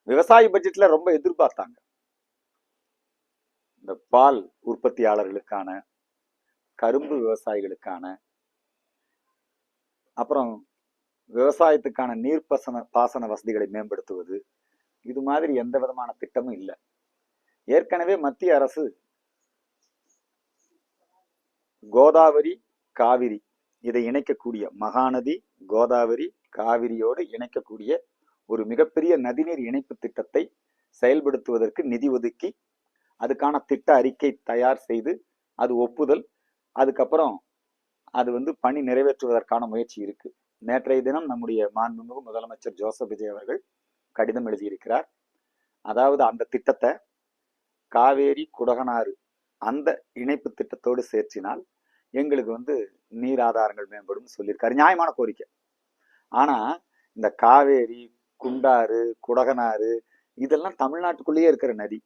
விவசாய பட்ஜெட்ல ரொம்ப எதிர்பார்த்தாங்க. இந்த பால் உற்பத்தியாளர்களுக்கான, கரும்பு விவசாயிகளுக்கான, அப்புறம் விவசாயத்துக்கான பாசன வசதிகளை மேம்படுத்துவது, இது மாதிரி எந்த விதமான திட்டமும் இல்லை. ஏற்கனவே மத்திய அரசு கோதாவரி, காவிரி இதை இணைக்கக்கூடிய, மகாநதி, கோதாவரி, காவிரியோடு இணைக்கக்கூடிய ஒரு மிகப்பெரிய நதிநீர் இணைப்பு திட்டத்தை செயல்படுத்துவதற்கு நிதி ஒதுக்கி, அதுக்கான திட்ட அறிக்கை தயார் செய்து, அது ஒப்புதல், அதுக்கப்புறம் அது பணி நிறைவேற்றுவதற்கான முயற்சி இருக்கு. நேற்றைய தினம் நம்முடைய மாண்புமிகு முதலமைச்சர் ஜோசப் விஜய் அவர்கள் கடிதம் எழுதியிருக்கிறார். அதாவது அந்த திட்டத்தை காவேரி, குடகனாறு அந்த இணைப்பு திட்டத்தோடு சேர்த்தினால் எங்களுக்கு நீர் ஆதாரங்கள் மேம்படும் சொல்லியிருக்காரு. நியாயமான கோரிக்கை. ஆனா இந்த காவேரி, குண்டாறு, குடகனாறு இதெல்லாம் தமிழ்நாட்டுக்குள்ளேயே இருக்கிற நதி.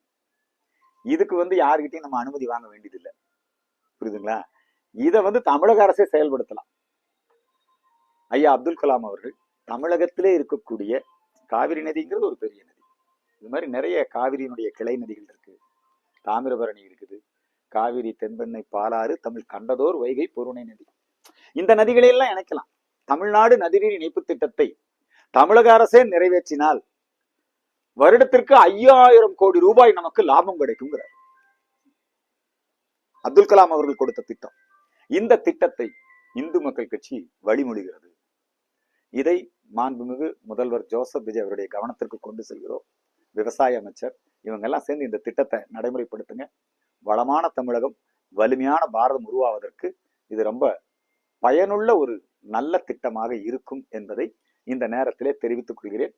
இதுக்கு யாருக்கிட்டையும் நம்ம அனுமதி வாங்க வேண்டியதில்லை. புரியுதுங்களா? இதை தமிழக அரசே செயல்படுத்தலாம். ஐயா அப்துல் கலாம் அவர்கள் தமிழகத்திலே இருக்கக்கூடிய காவிரி நதிங்கிறது ஒரு பெரிய நதி. இது மாதிரி நிறைய காவிரியினுடைய கிளை நதிகள் இருக்கு. தாமிரபரணி இருக்குது, காவிரி, தென்பெண்ணை, பாலாறு, தமிழ் கண்டதோர் வைகை, பொருணை நதி. இந்த நதிகளை எல்லாம் இணைக்கலாம். தமிழ்நாடு நதிநீர் இணைப்பு திட்டத்தை தமிழக அரசே நிறைவேற்றினால் வருடத்திற்கு 5000 கோடி ரூபாய் நமக்கு லாபம் கிடைக்குங்கிறார் அப்துல் கலாம் அவர்கள் கொடுத்த திட்டம். இந்த திட்டத்தை இந்து மக்கள் கட்சி வழிமொழிகிறது. இதை மாண்புமிகு முதல்வர் ஜோசப் விஜய் அவருடைய கவனத்திற்கு கொண்டு செல்கிறோம். விவசாய அமைச்சர் இவங்க எல்லாம் சேர்ந்து இந்த திட்டத்தை நடைமுறைப்படுத்துங்க. வளமான தமிழகம், வலிமையான பாரதம் உருவாவதற்கு இது ரொம்ப பயனுள்ள ஒரு நல்ல திட்டமாக இருக்கும் என்பதை இந்த நேரத்திலே தெரிவித்துக் கொள்கிறேன்.